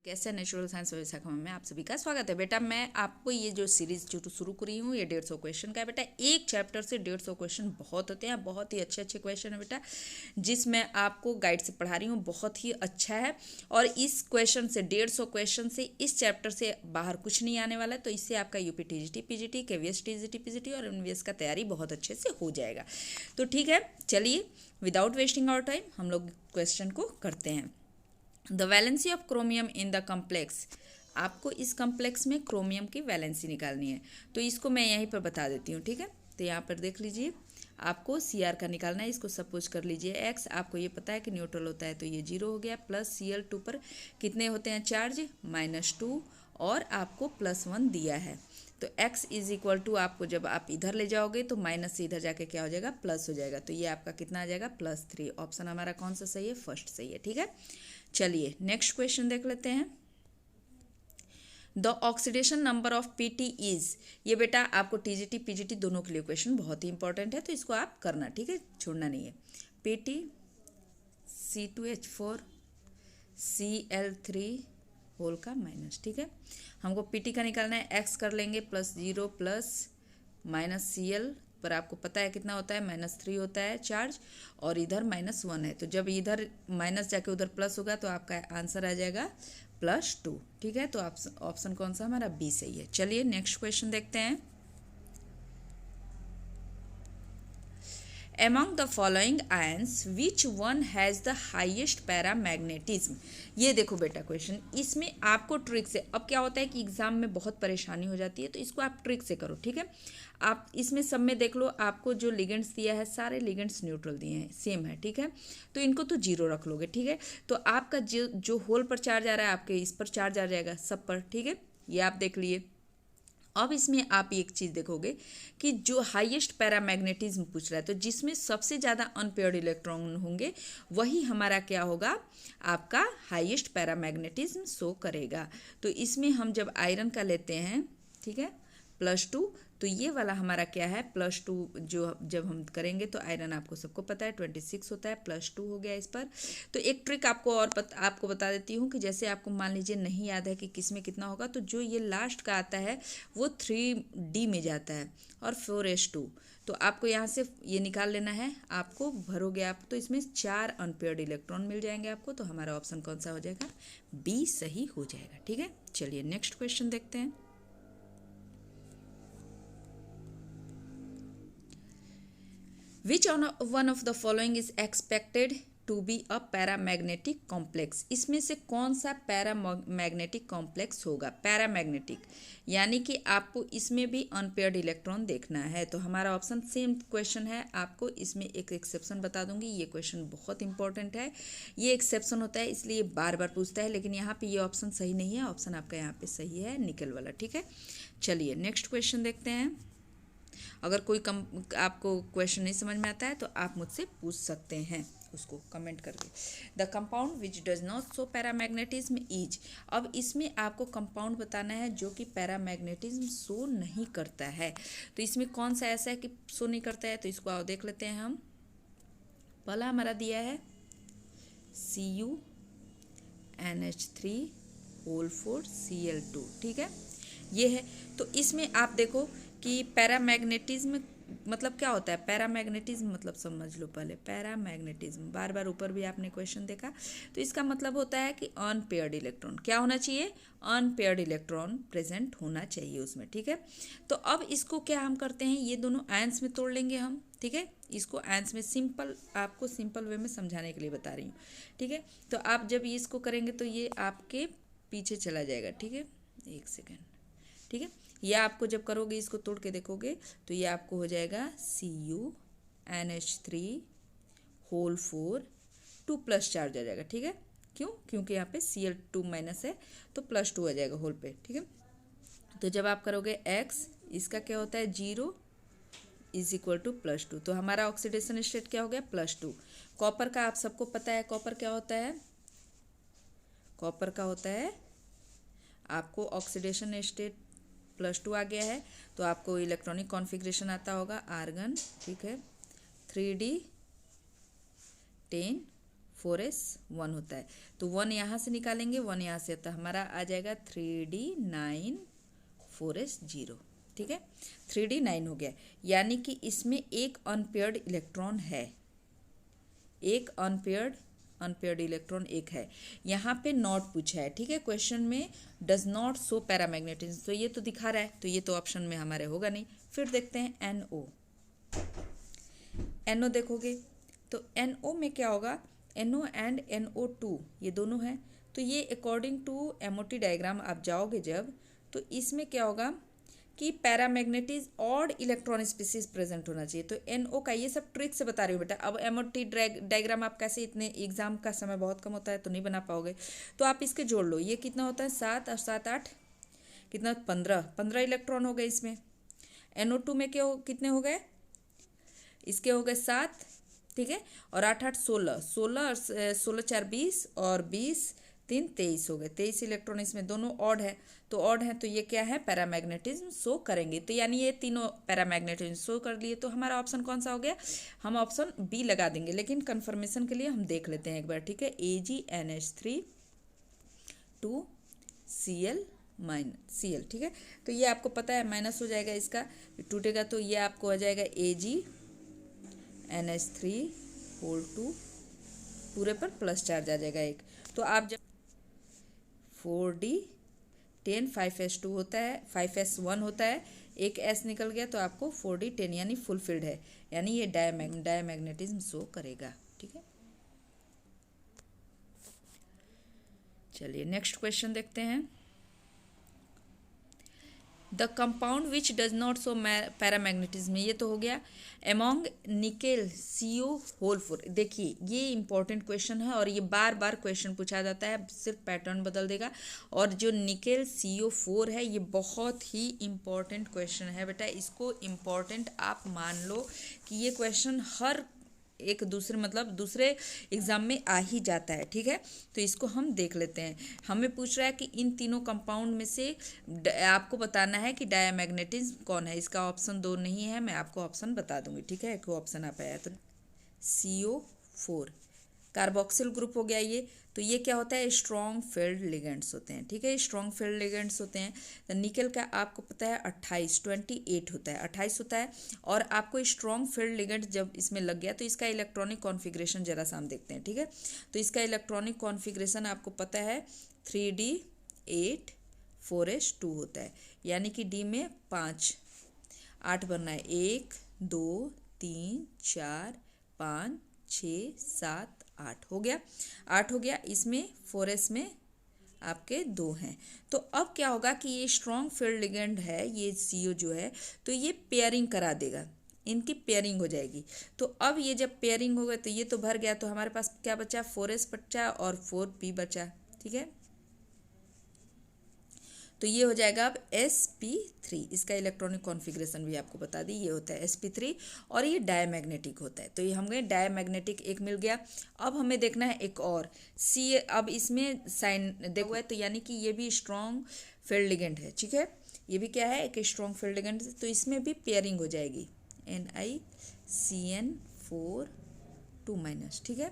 कैसे natural science Vishakha में आप सभी का स्वागत है। बेटा मैं आपको ये जो सीरीज जो शुरू करी हूँ ये 150 क्वेश्चन का है। बेटा एक चैप्टर से 150 क्वेश्चन बहुत होते हैं, बहुत ही अच्छे अच्छे क्वेश्चन है बेटा, जिसमें आपको गाइड से पढ़ा रही हूँ, बहुत ही अच्छा है। और इस क्वेश्चन से 150 क्वेश्चन से इस चैप्टर से बाहर कुछ नहीं आने वाला है, तो इससे आपका UP TGT PGT KVS TGT PGT और एमवीएस का तैयारी बहुत अच्छे से हो जाएगा। तो ठीक है, चलिए विदाउट वेस्टिंग आवर टाइम हम लोग क्वेश्चन को करते हैं। The valency of chromium in the complex, आपको इस कम्प्लेक्स में क्रोमियम की वैलेंसी निकालनी है, तो इसको मैं यहीं पर बता देती हूँ। ठीक है, तो यहाँ पर देख लीजिए, आपको सी आर का निकालना है। इसको सपोज कर लीजिए एक्स, आपको ये पता है कि न्यूट्रल होता है तो ये 0 हो गया, प्लस Cl2 पर कितने होते हैं चार्ज, -2, और आपको +1 दिया है। तो x इज इक्वल टू, आपको जब आप इधर ले जाओगे तो माइनस से इधर जाके क्या हो जाएगा, प्लस हो जाएगा। तो ये आपका कितना आ जाएगा, +3। ऑप्शन हमारा कौन सा सही है, फर्स्ट सही है। ठीक है, चलिए नेक्स्ट क्वेश्चन देख लेते हैं। The oxidation number of PT is, ये बेटा आपको टीजीटी पीजीटी दोनों के लिए क्वेश्चन बहुत ही इंपॉर्टेंट है, तो इसको आप करना, ठीक है, छोड़ना नहीं है। पीटी C2H4 Cl3 होल का माइनस, ठीक है, हमको पीटी का निकालना है। एक्स कर लेंगे +0 प्लस -Cl पर आपको पता है कितना होता है, -3 होता है चार्ज, और इधर -1 है, तो जब इधर माइनस जाके उधर प्लस होगा तो आपका आंसर आ जाएगा +2। ठीक है, तो ऑप्शन कौन सा हमारा, बी सही है। चलिए नेक्स्ट क्वेश्चन देखते हैं। Among the following ions, which one has the highest paramagnetism? ये देखो बेटा क्वेश्चन, इसमें आपको ट्रिक से, अब क्या होता है कि एग्जाम में बहुत परेशानी हो जाती है, तो इसको आप ट्रिक से करो। ठीक है, आप इसमें सब में देख लो, आपको जो लिगेंड्स दिया है सारे लिगेंड्स न्यूट्रल दिए हैं, सेम है। ठीक है, तो इनको तो 0 रख लोगे। ठीक है, तो आपका जो होल पर चार्ज आ रहा है आपके इस पर चार्ज आ जाएगा सब पर। ठीक है, ये आप देख लिए। अब इसमें आप एक चीज़ देखोगे कि जो हाईएस्ट पैरामैग्नेटिज्म पूछ रहा है, तो जिसमें सबसे ज़्यादा अनपेयर्ड इलेक्ट्रॉन होंगे वही हमारा क्या होगा, आपका हाईएस्ट पैरामैग्नेटिज्म शो करेगा। तो इसमें हम जब आयरन का लेते हैं, ठीक है, +2, तो ये वाला हमारा क्या है, +2, जो जब हम करेंगे तो आयरन आपको सबको पता है 26 होता है, +2 हो गया इस पर। तो एक ट्रिक आपको और आपको बता देती हूँ कि जैसे आपको मान लीजिए नहीं याद है कि किस में कितना होगा, तो जो ये लास्ट का आता है वो 3D में जाता है और 4s2, तो आपको यहाँ से ये निकाल लेना है, आपको भरोगे आप तो इसमें 4 अनपेयर्ड इलेक्ट्रॉन मिल जाएंगे आपको, तो हमारा ऑप्शन कौन सा हो जाएगा, बी सही हो जाएगा। ठीक है, चलिए नेक्स्ट क्वेश्चन देखते हैं। Which one of the following is expected to be a paramagnetic complex? इसमें से कौन सा पैरामैग्नेटिक कॉम्प्लेक्स होगा, पैरामैग्नेटिक, यानी कि आपको इसमें भी अनपेयर्ड इलेक्ट्रॉन देखना है। तो हमारा ऑप्शन सेम क्वेश्चन है, आपको इसमें एक एक्सेप्शन बता दूंगी, ये क्वेश्चन बहुत इंपॉर्टेंट है, ये एक्सेप्शन होता है इसलिए बार बार पूछता है, लेकिन यहाँ पे ये ऑप्शन सही नहीं है, ऑप्शन आपका यहाँ पे सही है, निकल वाला। ठीक है, चलिए नेक्स्ट क्वेश्चन देखते हैं। अगर कोई आपको क्वेश्चन नहीं समझ में आता है तो आप मुझसे पूछ सकते हैं उसको कमेंट करके। The compound which does not show paramagnetism is, अब इसमें आपको कंपाउंड बताना है जो कि पैरामैग्नेटिज्म शो नहीं करता है, तो इसमें कौन सा ऐसा है कि शो नहीं करता है, तो इसको आओ देख लेते हैं हम। पहला हमारा दिया है CuNH3O4Cl2, ठीक है, ये है। तो इसमें आप देखो कि पैरामैग्नेटिज्म मतलब क्या होता है, पैरामैग्नेटिज्म मतलब समझ लो पहले, पैरामैग्नेटिज्म बार बार ऊपर भी आपने क्वेश्चन देखा, तो इसका मतलब होता है कि अनपेयर्ड इलेक्ट्रॉन क्या होना चाहिए, अनपेयर्ड इलेक्ट्रॉन प्रेजेंट होना चाहिए उसमें। ठीक है, तो अब इसको क्या हम करते हैं, ये दोनों आयंस में तोड़ लेंगे हम। ठीक है, इसको आयंस में सिंपल, आपको सिंपल वे में समझाने के लिए बता रही हूँ। ठीक है, तो आप जब इसको करेंगे तो ये आपके पीछे चला जाएगा। ठीक है, एक सेकेंड। ठीक है, ये आपको जब करोगे इसको तोड़ के देखोगे तो ये आपको हो जाएगा CuNH3 2 प्लस चार्ज आ जाएगा। ठीक है, क्यों, क्योंकि यहाँ पे Cl2 माइनस है तो +2 आ जाएगा होल पे। ठीक है, तो जब आप करोगे x, इसका क्या होता है 0 इज इक्वल टू +2, तो हमारा ऑक्सीडेशन स्टेट क्या हो गया, +2। कॉपर का आप सबको पता है, कॉपर क्या होता है, कॉपर का होता है आपको ऑक्सीडेशन स्टेट +2 आ गया है, तो आपको इलेक्ट्रॉनिक कॉन्फ़िगरेशन आता होगा आर्गन। ठीक है, 3D10 4s1 होता है। तो 1 यहाँ से निकालेंगे, 1 यहाँ से, तो हमारा आ जाएगा 3d9 4s0। ठीक है, 3d9 हो गया, यानी कि इसमें एक अनपेयर्ड इलेक्ट्रॉन है, एक अनपेयर्ड इलेक्ट्रॉन एक है। यहाँ पे नॉट पूछा है, ठीक है, क्वेश्चन में डज नॉट शो पैरामैग्नेटिज्म, तो ये तो दिखा रहा है, तो ये तो ऑप्शन में हमारे होगा नहीं। फिर देखते हैं NO। NO देखोगे तो NO में क्या होगा, NO एंड NO2 ये दोनों हैं, तो ये अकॉर्डिंग टू MOT डायग्राम आप जाओगे जब, तो इसमें क्या होगा कि पैरामैग्नेटिज और इलेक्ट्रॉन स्पीसीज प्रेजेंट होना चाहिए। तो NO का ये सब ट्रिक से बता रही हूँ बेटा। अब MOT डायग्राम आप कैसे, इतने एग्जाम का समय बहुत कम होता है तो नहीं बना पाओगे, तो आप इसके जोड़ लो। ये कितना होता है, 7 और 7 8 कितना, 15 इलेक्ट्रॉन हो गए इसमें। NO2 में क्या कितने हो गए, इसके हो गए 7, ठीक है, और 8 8 16 16 और 16 4 20 और 20 3 23 हो गए, 23 इलेक्ट्रॉन इसमें, दोनों ऑड है, तो ऑड है, तो ये क्या है, पैरामैग्नेटिज्म शो करेंगे। तो यानी ये तीनों पैरामैग्नेटिज्म शो कर लिए, तो हमारा ऑप्शन कौन सा हो गया, हम ऑप्शन बी लगा देंगे, लेकिन कंफर्मेशन के लिए हम देख लेते हैं एक बार, ठीक है। AgNH3 2Cl Cl, ठीक है, तो ये आपको पता है माइनस हो जाएगा, इसका टूटेगा, तो ये आपको हो जाएगा AgNH3 होल 2, पूरे पर प्लस चार्ज आ जाएगा एक। तो आप जब 4d10 5s2 होता है, 5s1 होता है, एक s निकल गया, तो आपको 4d10 यानी फुलफिल्ड है, यानी ये डायमैग्नेटिज्म शो करेगा, ठीक है। चलिए नेक्स्ट क्वेश्चन देखते हैं। The compound which does not show paramagnetism, ये तो हो गया। एमोंग निकेल CO होल 4, देखिए ये इंपॉर्टेंट क्वेश्चन है और ये बार बार क्वेश्चन पूछा जाता है, सिर्फ पैटर्न बदल देगा। और जो निकेल CO4 है, ये बहुत ही इंपॉर्टेंट क्वेश्चन है बेटा, इसको इम्पॉर्टेंट आप मान लो कि ये क्वेश्चन हर एक दूसरे मतलब दूसरे एग्जाम में आ ही जाता है, ठीक है। तो इसको हम देख लेते हैं। हमें पूछ रहा है कि इन तीनों कंपाउंड में से आपको बताना है कि डायमैग्नेटिज्म कौन है। इसका ऑप्शन 2 नहीं है, मैं आपको ऑप्शन बता दूंगी, ठीक है। एक ऑप्शन आप आया तो CO4 कार्बोक्सिल ग्रुप हो गया ये। तो ये क्या होता है, स्ट्रॉन्ग फील्ड लिगेंड्स होते हैं, ठीक है, स्ट्रॉन्ग फील्ड लिगेंड्स होते हैं। तो निकल का आपको पता है 28 होता है, 28 होता है। और आपको स्ट्रॉन्ग फील्ड लिगेंड जब इसमें लग गया, तो इसका इलेक्ट्रॉनिक कॉन्फ़िगरेशन जरा सा हम देखते हैं, ठीक है। तो इसका इलेक्ट्रॉनिक कॉन्फ़िगरेशन आपको पता है 3d8 4s2 होता है, यानी कि D में 5 8 बनना है, 1 2 3 4 5 6 7 8 हो गया, 8 हो गया। इसमें 4s में आपके 2 हैं। तो अब क्या होगा कि ये स्ट्रॉन्ग फील्ड लिगेंड है, ये CO जो है, तो ये पेयरिंग करा देगा, इनकी पेयरिंग हो जाएगी। तो अब ये जब पेयरिंग हो गए, तो ये तो भर गया, तो हमारे पास क्या बचा, 4s बचा और 4p बचा, ठीक है। तो ये हो जाएगा अब sp3, इसका इलेक्ट्रॉनिक कॉन्फ़िगरेशन भी आपको बता दी, ये होता है sp3 और ये डायमैग्नेटिक होता है। तो ये हम गए डायमैग्नेटिक एक मिल गया। अब हमें देखना है एक और C, अब इसमें साइन देखो है, तो यानी कि ये भी स्ट्रॉन्ग फील्ड लिगेंड है, ठीक है, ये भी क्या है, एक स्ट्रॉन्ग फील्ड लिगेंड, तो इसमें भी पेयरिंग हो जाएगी NiCN4 2-, ठीक है।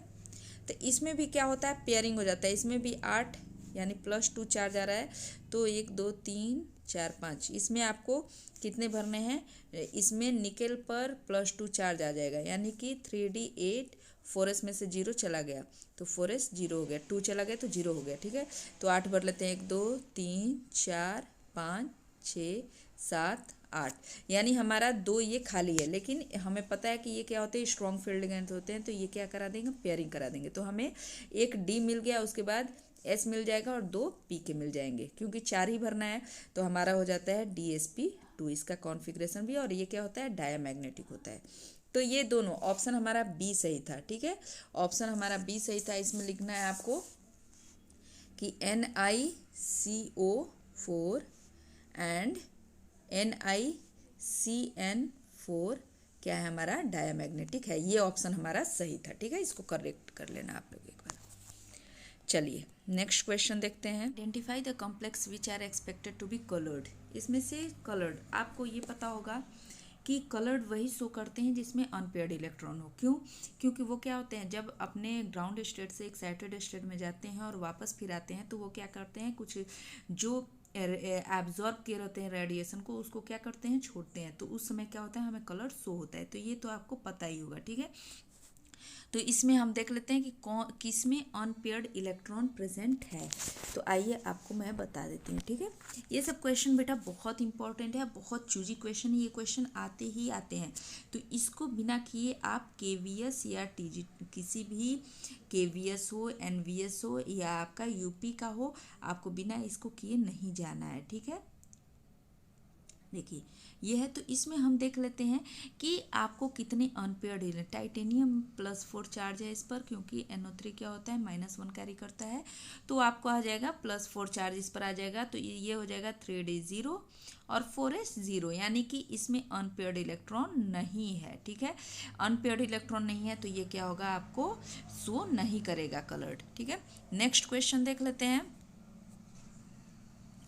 तो इसमें भी क्या होता है, पेयरिंग हो जाता है, इसमें भी 8 यानी +2 चार्ज आ रहा है, तो 1 2 3 4 5, इसमें आपको कितने भरने हैं, इसमें निकेल पर +2 चार्ज आ जाएगा, यानी कि 3d8 4s में से 0 चला गया, तो 4s 0 हो गया, 2 चला गया तो 0 हो गया, ठीक है। तो 8 भर लेते हैं, 1 2 3 4 5 6 7 8, यानी हमारा 2 ये खाली है, लेकिन हमें पता है कि ये क्या होते हैं, स्ट्रॉन्ग फील्ड लिगेंड होते हैं, तो ये क्या करा देंगे, पेयरिंग करा देंगे। तो हमें एक D मिल गया, उसके बाद S मिल जाएगा और 2 P के मिल जाएंगे, क्योंकि 4 ही भरना है, तो हमारा हो जाता है DsP2 इसका कॉन्फ़िगरेशन भी। और ये क्या होता है, डायमैग्नेटिक होता है। तो ये दोनों ऑप्शन हमारा B सही था, ठीक है, ऑप्शन हमारा B सही था। इसमें लिखना है आपको कि NiCO4 एंड NiCN4 क्या है, हमारा डायमैग्नेटिक है, ये ऑप्शन हमारा सही था, ठीक है। इसको करेक्ट कर लेना आप लोग एक बार। चलिए नेक्स्ट क्वेश्चन देखते हैं। Identify the complex which are expected to be coloured, इसमें से कलर्ड आपको ये पता होगा कि कलर्ड वही शो करते हैं जिसमें अनपेयर्ड इलेक्ट्रॉन हो। क्यों? क्योंकि वो क्या होते हैं, जब अपने ग्राउंड स्टेट से एक्साइटेड स्टेट में जाते हैं और वापस फिर आते हैं तो वो क्या करते हैं, कुछ जो एब्जॉर्ब किए रहते हैं रेडिएशन को, उसको क्या करते हैं, छोड़ते हैं। तो उस समय क्या होता है, हमें कलर शो होता है। तो ये तो आपको पता ही होगा, ठीक है। तो इसमें हम देख लेते हैं कि कौन किस में अनपेयर्ड इलेक्ट्रॉन प्रेजेंट है। तो आइए आपको मैं बता देती हूँ, ठीक है। ये सब क्वेश्चन बेटा बहुत इंपॉर्टेंट है, बहुत चूजी क्वेश्चन है, ये क्वेश्चन आते ही आते हैं। तो इसको बिना किए आप केवीएस या टीजी किसी भी केवीएस हो, एनवीएस हो या आपका यूपी का हो, आपको बिना इसको किए नहीं जाना है, ठीक है। देखिए ये है, तो इसमें हम देख लेते हैं कि आपको कितने अनपेयर्ड टाइटेनियम +4 चार्ज है इस पर, क्योंकि NO3 क्या होता है, -1 कैरी करता है। तो आपको आ जाएगा +4 चार्ज इस पर आ जाएगा। तो ये हो जाएगा 3d 0 और 4s 0, यानी कि इसमें अनपेयर्ड इलेक्ट्रॉन नहीं है, ठीक है। अनपेयर्ड इलेक्ट्रॉन नहीं है तो ये क्या होगा, आपको शो नहीं करेगा कलर्ड, ठीक है। नेक्स्ट क्वेश्चन देख लेते हैं।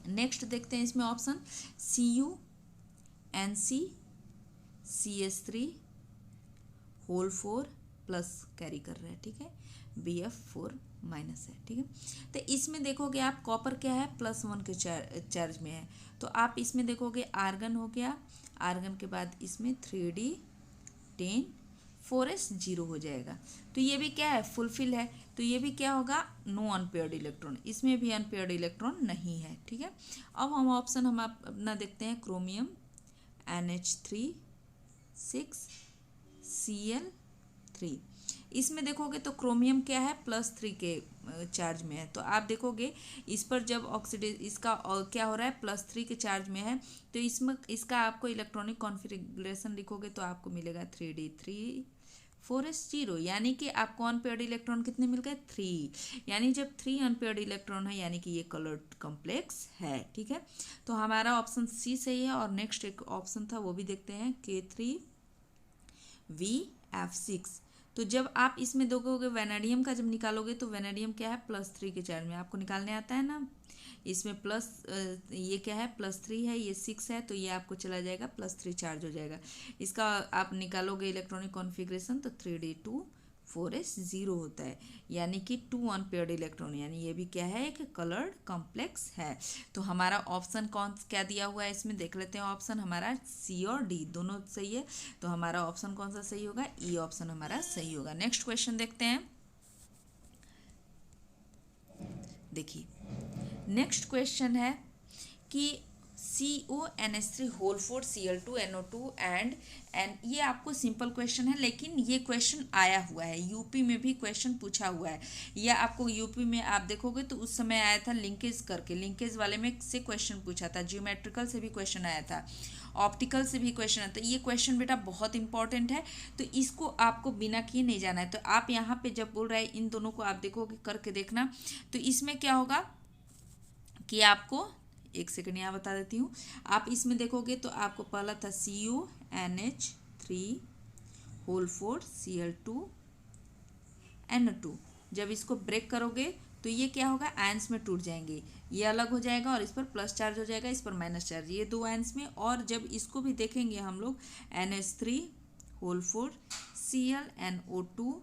नेक्स्ट देखते हैं इसमें option CuNC CS3 whole 4 plus carry कर रहा है, ठीक है। Bf4 माइनस है, ठीक है। तो इसमें देखोगे आप कॉपर क्या है, +1 के चार्ज में है। तो आप इसमें देखोगे आर्गन हो गया, आर्गन के बाद इसमें 3d 10 4s 0 हो जाएगा। तो ये भी क्या है, फुलफिल है। तो ये भी क्या होगा, नो अनपेयर्ड इलेक्ट्रॉन, इसमें भी अनपेयर्ड इलेक्ट्रॉन नहीं है, ठीक है। अब हम ऑप्शन हम अपना देखते हैं, क्रोमियम NH3 6 Cl3। इसमें देखोगे तो क्रोमियम क्या है, +3 के चार्ज में है। तो आप देखोगे इस पर जब ऑक्सीडेज इसका क्या हो रहा है, +3 के चार्ज में है। तो इसमें इसका आपको इलेक्ट्रॉनिक कॉन्फ़िगरेशन लिखोगे तो आपको मिलेगा 3d 3 4s 0, यानी कि आपको अनपेयर्ड इलेक्ट्रॉन कितने मिल गए, 3। यानी जब 3 अनपेयर्ड इलेक्ट्रॉन है यानी कि ये कलर्ड कॉम्प्लेक्स है, ठीक है। तो हमारा ऑप्शन सी सही है। और नेक्स्ट एक ऑप्शन था वो भी देखते हैं, K3VF6। तो जब आप इसमें देखोगे वेनेडियम का जब निकालोगे तो वेनेडियम क्या है, +3 के चार्ज में, आपको निकालने आता है ना। इसमें प्लस ये क्या है, +3 है, ये 6 है, तो ये आपको चला जाएगा +3 चार्ज हो जाएगा। इसका आप निकालोगे इलेक्ट्रॉनिक कॉन्फ़िगरेशन तो 3d 2 4s 0 होता है, यानी कि 2 अनपेयर्ड इलेक्ट्रॉन, यानी ये भी क्या है, एक कलर्ड कॉम्प्लेक्स है। तो हमारा ऑप्शन कौन क्या दिया हुआ है इसमें देख लेते हैं। ऑप्शन हमारा सी और डी दोनों सही है। तो हमारा ऑप्शन कौन सा सही होगा, ई ऑप्शन हमारा सही होगा। नेक्स्ट क्वेश्चन देखते हैं। देखिए नेक्स्ट क्वेश्चन है कि CONH3 whole 4 Cl2 NO2 and ये आपको सिंपल क्वेश्चन है, लेकिन ये क्वेश्चन आया हुआ है, यूपी में भी क्वेश्चन पूछा हुआ है। या आपको यूपी में आप देखोगे तो उस समय आया था लिंकेज करके, लिंकेज वाले में से क्वेश्चन पूछा था, जियोमेट्रिकल से भी क्वेश्चन आया था, ऑप्टिकल से भी क्वेश्चन आता है। ये क्वेश्चन बेटा बहुत इंपॉर्टेंट है, तो इसको आपको बिना किए नहीं जाना है। तो आप यहाँ पे जब बोल रहे हैं इन दोनों को आप देखोगे करके देखना, तो इसमें क्या होगा कि आपको एक सेकंड यहाँ बता देती हूँ। आप इसमें देखोगे तो आपको पहला था CuNH3 होल 4 Cl2 NO2। जब इसको ब्रेक करोगे तो ये क्या होगा, आयंस में टूट जाएंगे, ये अलग हो जाएगा और इस पर प्लस चार्ज हो जाएगा, इस पर माइनस चार्ज, ये 2 आयंस में। और जब इसको भी देखेंगे हम लोग NH3 होल 4 ClNO2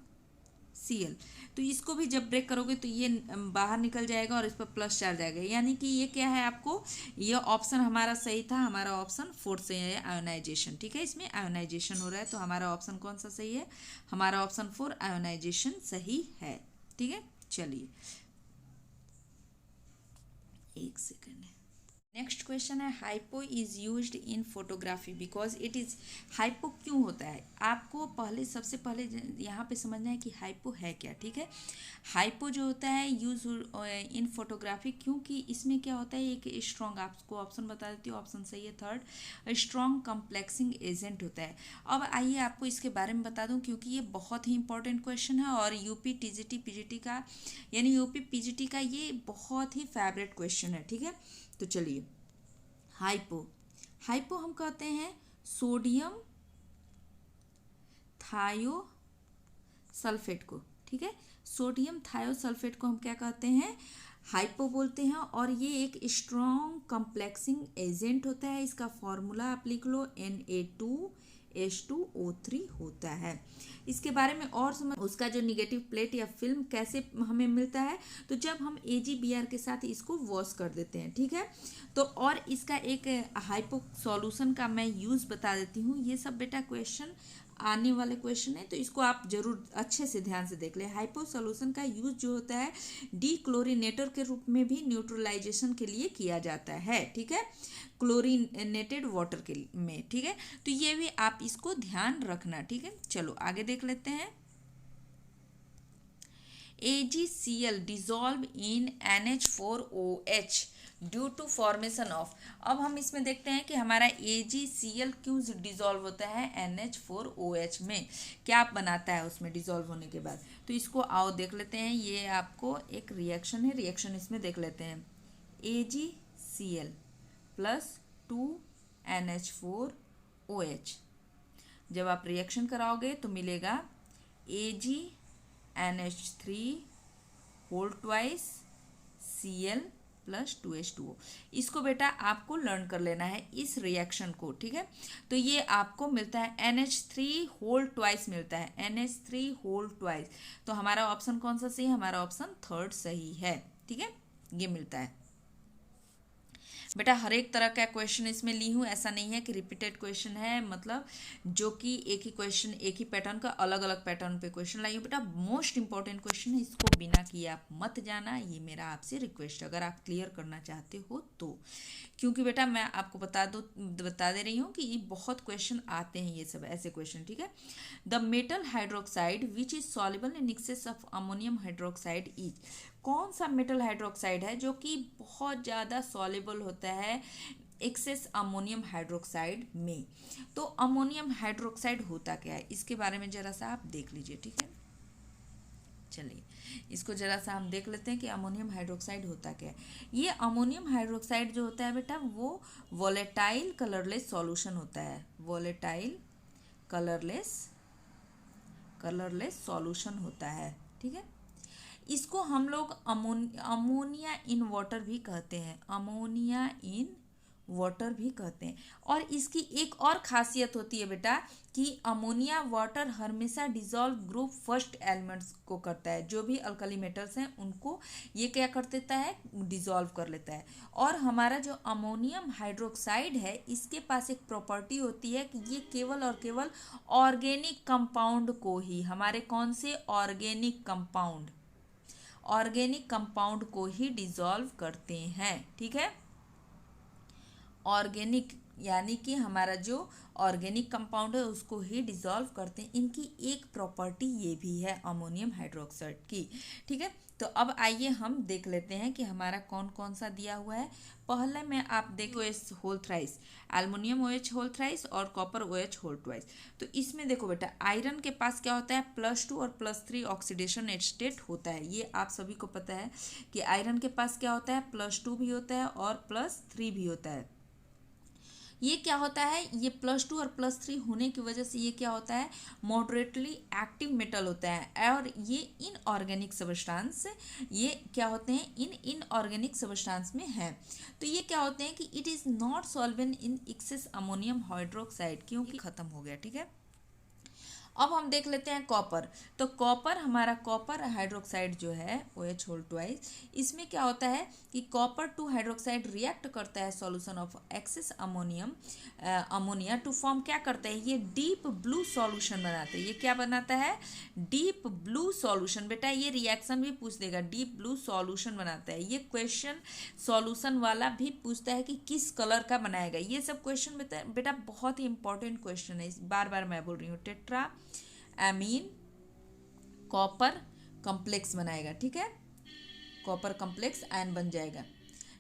Cl, तो इसको भी जब ब्रेक करोगे तो ये बाहर निकल जाएगा और इस पर प्लस चार्ज आएगा, यानी कि ये क्या है, आपको ये ऑप्शन हमारा सही था। हमारा ऑप्शन 4 सही है, आयोनाइजेशन, ठीक है। इसमें आयोनाइजेशन हो रहा है, तो हमारा ऑप्शन कौन सा सही है, हमारा ऑप्शन 4 आयोनाइजेशन सही है, ठीक है। चलिए एक सेकेंड। नेक्स्ट क्वेश्चन है, hypo is used in photography because it is. Hypo क्यों होता है, आपको पहले सबसे पहले यहाँ पे समझना है कि हाइपो है क्या, ठीक है। हाइपो जो होता है यूज इन फोटोग्राफी, क्योंकि इसमें क्या होता है, एक स्ट्रॉन्ग, आपको ऑप्शन बता देती हूँ, ऑप्शन सही है थर्ड, स्ट्रॉन्ग कम्प्लेक्सिंग एजेंट होता है। अब आइए आपको इसके बारे में बता दूँ, क्योंकि ये बहुत ही इंपॉर्टेंट क्वेश्चन है और यूपी टीजीटी पीजीटी का, यानी यूपी पीजीटी का ये बहुत ही फेवरेट क्वेश्चन है, ठीक है। तो चलिए, हाइपो, हाइपो हम कहते हैं सोडियम थायोसल्फेट को, ठीक है। सोडियम थायोसल्फेट को हम क्या कहते हैं, हाइपो बोलते हैं, और ये एक स्ट्रॉन्ग कम्प्लेक्सिंग एजेंट होता है। इसका फॉर्मूला आप लिख लो, Na2H2O3 होता है। इसके बारे में और समझ, उसका जो निगेटिव प्लेट या फिल्म कैसे हमें मिलता है, तो जब हम AgBr के साथ इसको वॉश कर देते हैं, ठीक है। तो और इसका एक हाइपो सॉल्यूशन का मैं यूज़ बता देती हूँ। ये सब बेटा क्वेश्चन आने वाले क्वेश्चन है, तो इसको आप जरूर अच्छे से ध्यान से देख लें। हाइपो सॉल्यूशन का यूज जो होता है डीक्लोरिनेटर के रूप में भी न्यूट्रलाइजेशन के लिए किया जाता है, ठीक है, क्लोरिनेटेड वाटर के में, ठीक है। तो ये भी आप इसको ध्यान रखना, ठीक है। चलो आगे देख लेते हैं। AgCl dissolve in NH4OH due to formation of. अब हम इसमें देखते हैं कि हमारा AgCl क्यों डिजॉल्व होता है NH4OH में, क्या बनाता है उसमें डिजॉल्व होने के बाद। तो इसको आओ देख लेते हैं। ये आपको एक रिएक्शन है, रिएक्शन इसमें देख लेते हैं। AgCl प्लस 2NH4OH जब आप रिएक्शन कराओगे तो मिलेगा AgNH3 whole twice Cl plus 2H2O। इसको बेटा आपको लर्न कर लेना है इस रिएक्शन को, ठीक है। तो ये आपको मिलता है NH3 होल ट्वाइस मिलता है, NH3 होल ट्वाइस। तो हमारा ऑप्शन कौन सा सही है? हमारा ऑप्शन थर्ड सही है, ठीक है। ये मिलता है बेटा। हर एक तरह का क्वेश्चन इसमें ली हूँ, ऐसा नहीं है कि रिपीटेड क्वेश्चन है, मतलब जो कि एक ही क्वेश्चन एक ही पैटर्न का अलग अलग पैटर्न पे क्वेश्चन लाई हूँ बेटा। मोस्ट इंपॉर्टेंट क्वेश्चन है, इसको बिना किए आप मत जाना, ये मेरा आपसे रिक्वेस्ट, अगर आप क्लियर करना चाहते हो तो। क्योंकि बेटा मैं आपको बता दे रही हूँ कि ये बहुत क्वेश्चन आते हैं, ये सब ऐसे क्वेश्चन, ठीक है। The metal hydroxide which is soluble in excess of ammonium hydroxide is. कौन सा मेटल हाइड्रोक्साइड है जो कि बहुत ज़्यादा सॉल्युबल होता है एक्सेस अमोनियम हाइड्रोक्साइड में। तो अमोनियम हाइड्रोक्साइड होता क्या है, इसके बारे में जरा सा आप देख लीजिए, ठीक है। चलिए इसको जरा सा हम देख लेते हैं कि अमोनियम हाइड्रोक्साइड होता क्या है। ये अमोनियम हाइड्रोक्साइड जो होता है बेटा, वो वोलेटाइल कलरलेस सॉल्यूशन होता है, वोलेटाइल कलरलेस सॉल्यूशन होता है, ठीक है। इसको हम लोग अमोनिया इन वाटर भी कहते हैं, अमोनिया इन वाटर भी कहते हैं। और इसकी एक और खासियत होती है बेटा कि अमोनिया वाटर हमेशा डिजॉल्व ग्रुप फर्स्ट एलिमेंट्स को करता है, जो भी अल्कली मेटल्स हैं उनको ये क्या कर देता है, डिजॉल्व कर लेता है। और हमारा जो अमोनियम हाइड्रोक्साइड है, इसके पास एक प्रॉपर्टी होती है कि ये केवल और केवल ऑर्गेनिक कंपाउंड को ही, हमारे कौन से ऑर्गेनिक कंपाउंड को ही डिजॉल्व करते हैं, ठीक है। ऑर्गेनिक यानी कि हमारा जो ऑर्गेनिक कंपाउंड है उसको ही डिजॉल्व करते हैं। इनकी एक प्रॉपर्टी ये भी है अमोनियम हाइड्रोक्साइड की, ठीक है। तो अब आइए हम देख लेते हैं कि हमारा कौन कौन सा दिया हुआ है। पहले में आप देखो OH whole thrice, aluminium OH whole thrice और कॉपर OH होल ट्वाइस। तो इसमें देखो बेटा, आयरन के पास क्या होता है, +2 और +3 ऑक्सीडेशन स्टेट होता है। ये आप सभी को पता है कि आयरन के पास क्या होता है, +2 भी होता है और +3 भी होता है। ये क्या होता है, ये +2 और +3 होने की वजह से ये क्या होता है, मॉडरेटली एक्टिव मेटल होता है। और ये इनऑर्गेनिक सब्सटेंस, ये क्या होते हैं, इनऑर्गेनिक सब्सटेंस में है। तो ये क्या होते हैं कि it is not solvable in excess ammonium hydroxide, क्योंकि खत्म हो गया, ठीक है। अब हम देख लेते हैं कॉपर। तो कॉपर, हमारा कॉपर हाइड्रोक्साइड जो है OH होल ट्वाइस, इसमें क्या होता है कि कॉपर टू हाइड्रोक्साइड रिएक्ट करता है solution of excess ammonia to form, क्या करता है, ये डीप ब्लू सॉल्यूशन बनाता है। ये क्या बनाता है, डीप ब्लू सॉल्यूशन। बेटा ये रिएक्शन भी पूछ देगा, डीप ब्लू सॉल्यूशन बनाता है। ये क्वेश्चन सॉल्यूशन वाला भी पूछता है कि किस कलर का बनाएगा। ये सब क्वेश्चन बेटा बहुत ही इंपॉर्टेंट क्वेश्चन है, बार बार मैं बोल रही हूँ। टेट्रा एमीन कॉपर कम्प्लेक्स बनाएगा, ठीक है, कॉपर कम्प्लेक्स आयन बन जाएगा,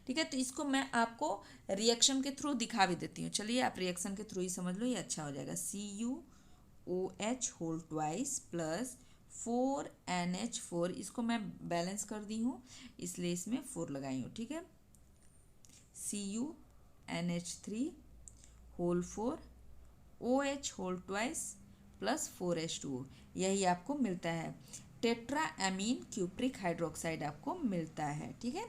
ठीक है। तो इसको मैं आपको रिएक्शन के थ्रू दिखा भी देती हूँ। चलिए आप रिएक्शन के थ्रू ही समझ लो, ये अच्छा हो जाएगा। CuOH whole twice plus 4NH4, इसको मैं बैलेंस कर दी हूँ इसलिए इसमें 4 लगाई हूँ, ठीक है। CuNH3 whole 4 OH whole twice plus 4H2O, यही आपको मिलता है। टेट्रा एमीन क्यूप्रिक हाइड्रोक्साइड आपको मिलता है, ठीक है।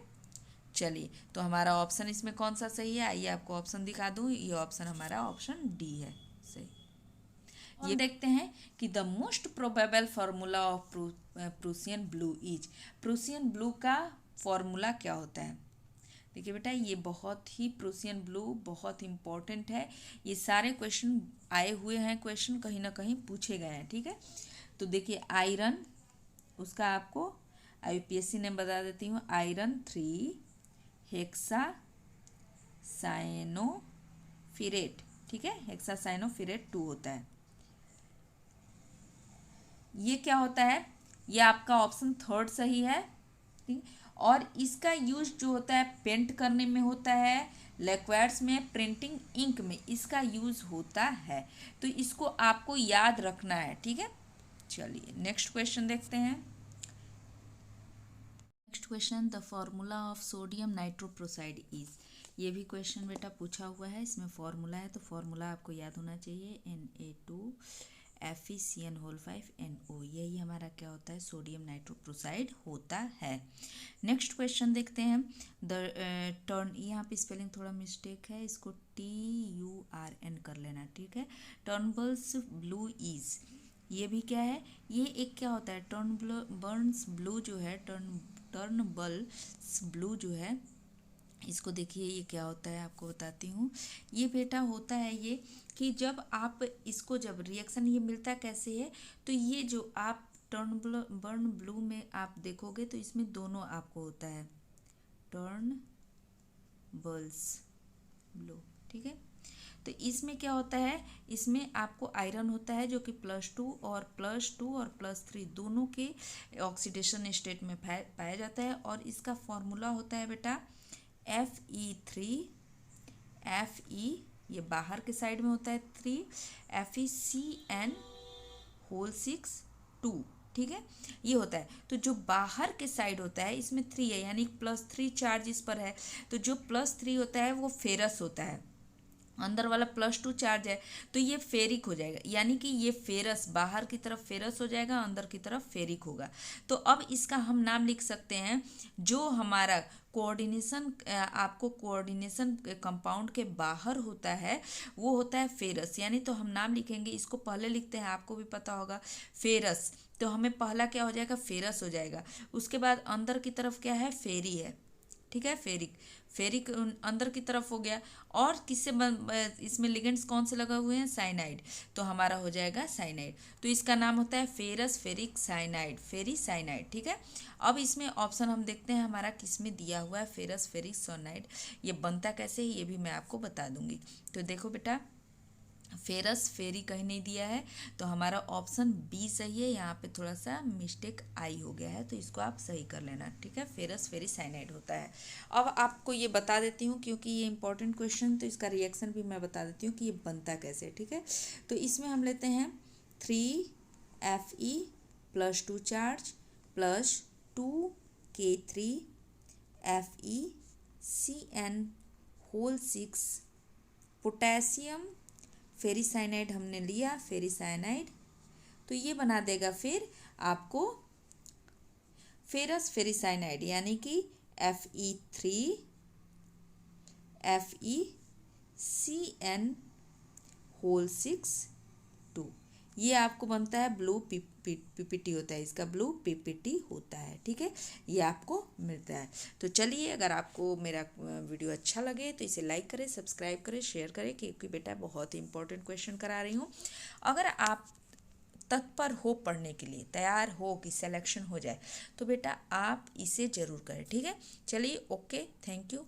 चलिए, तो हमारा ऑप्शन इसमें कौन सा सही है, आइए आपको ऑप्शन दिखा दूँ। ये ऑप्शन हमारा ऑप्शन डी है सही। ये देखते हैं कि the most probable formula of Prussian blue is, Prussian blue का फॉर्मूला क्या होता है। देखिए बेटा, ये बहुत ही प्रूसियन ब्लू बहुत इंपॉर्टेंट है। ये सारे क्वेश्चन आए हुए हैं, क्वेश्चन कहीं ना कहीं पूछे गए हैं, ठीक है। तो देखिए आयरन, उसका आपको यूपीएससी ने बता देती हूँ, आयरन 3 हेक्सा साइनोफिरेट, ठीक है, हेक्सा साइनोफिरेट 2 होता है। ये क्या होता है, ये आपका ऑप्शन थर्ड सही है, ठीक। और इसका यूज जो होता है पेंट करने में होता है, लिक्विड्स में, प्रिंटिंग इंक में इसका यूज होता है। तो इसको आपको याद रखना है, ठीक है। चलिए नेक्स्ट क्वेश्चन देखते हैं। Next question, the formula of sodium nitroprusside is, ये भी क्वेश्चन बेटा पूछा हुआ है, इसमें फॉर्मूला है, तो फॉर्मूला आपको याद होना चाहिए, Na2FeCN5NO, यही हमारा क्या होता है, सोडियम नाइट्रोप्रोसाइड होता है। नेक्स्ट क्वेश्चन देखते हैं, द टर्न, यहाँ पे स्पेलिंग थोड़ा मिस्टेक है, इसको TURN कर लेना, ठीक है। टर्नबल्स ब्लू इज, ये भी क्या है, ये एक क्या होता है, टर्नबल्स ब्लू जो है, टर्नबल्स ब्लू जो है, इसको देखिए ये क्या होता है, आपको बताती हूँ। ये बेटा होता है ये कि जब आप इसको, जब रिएक्शन ये मिलता कैसे है, तो ये जो आप बर्न ब्लू में आप देखोगे तो इसमें दोनों आपको होता है, टर्नबल्स ब्लू, ठीक है। तो इसमें क्या होता है, इसमें आपको आयरन होता है जो कि +2 और +3 दोनों के ऑक्सीडेशन स्टेट में पाया जाता है। और इसका फॉर्मूला होता है बेटा Fe3, ये बाहर के साइड में होता है 3, FeCN6 2, ठीक है, ये होता है। तो जो बाहर के साइड होता है इसमें 3 है, यानी +3 चार्ज इस पर है, तो जो +3 होता है वो फेरस होता है, अंदर वाला +2 चार्ज है, तो ये फेरिक हो जाएगा, यानी कि ये फेरस, बाहर की तरफ फेरस हो जाएगा, अंदर की तरफ फेरिक होगा। तो अब इसका हम नाम लिख सकते हैं, जो हमारा कोऑर्डिनेशन, आपको कोऑर्डिनेशन कंपाउंड के बाहर होता है वो होता है फेरस, यानी तो हम नाम लिखेंगे, इसको पहले लिखते हैं, आपको भी पता होगा फेरस, तो हमें पहला क्या हो जाएगा, फेरस हो जाएगा। उसके बाद अंदर की तरफ क्या है, फेरी है, ठीक है, फेरिक अंदर की तरफ हो गया। और किससे इसमें लिगेंड्स कौन से लगे हुए हैं, साइनाइड, तो हमारा हो जाएगा साइनाइड। तो इसका नाम होता है फेरस फेरिक साइनाइड, फेरी साइनाइड, ठीक है। अब इसमें ऑप्शन हम देखते हैं हमारा किस में दिया हुआ है, फेरस फेरिक साइनाइड, ये बनता कैसे है ये भी मैं आपको बता दूंगी। तो देखो बेटा, फेरस फेरी कहीं नहीं दिया है, तो हमारा ऑप्शन बी सही है, यहाँ पे थोड़ा सा मिस्टेक आई हो गया है, तो इसको आप सही कर लेना, ठीक है। फेरस फेरी साइनाइड होता है। अब आपको ये बता देती हूँ, क्योंकि ये इंपॉर्टेंट क्वेश्चन, तो इसका रिएक्शन भी मैं बता देती हूँ कि ये बनता कैसे, ठीक है। तो इसमें हम लेते हैं 3Fe +2 charge +2K3FeCN6 potassium ferricyanide हमने लिया, फेरीसाइनाइड, तो ये बना देगा फिर आपको फेरस फेरीसाइनाइड, यानी कि Fe3FeCN6 ये आपको बनता है ब्लू पीपीटी होता है, इसका ब्लू पीपीटी होता है, ठीक है, ये आपको मिलता है। तो चलिए, अगर आपको मेरा वीडियो अच्छा लगे तो इसे लाइक करें, सब्सक्राइब करें, शेयर करें, क्योंकि बेटा बहुत ही इंपॉर्टेंट क्वेश्चन करा रही हूँ। अगर आप तत्पर हो पढ़ने के लिए, तैयार हो कि सिलेक्शन हो जाए, तो बेटा आप इसे ज़रूर करें, ठीक है। चलिए, ओके, थैंक यू।